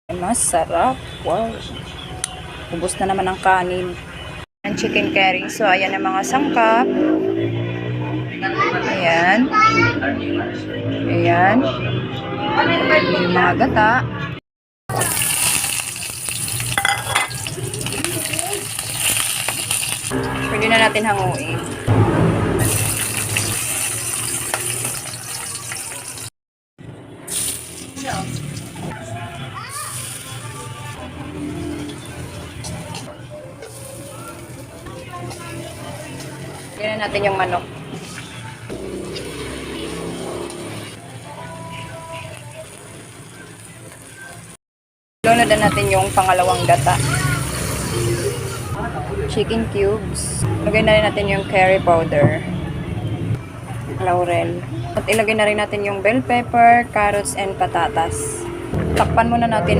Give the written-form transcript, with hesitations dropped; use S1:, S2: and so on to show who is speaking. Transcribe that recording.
S1: Masarap. Wow. Ubus na naman ang kanin. Ang chicken curry. So, ayan ang mga sangkap. Ayan. Ayan. Yung mga gata. Pwede na natin hanguin. Pwede na natin yung manok. Lunod na natin yung pangalawang gata. Chicken cubes. Lagay na rin natin yung curry powder. Laurel. At ilagay na rin natin yung bell pepper, carrots, and patatas. Takpan muna natin ng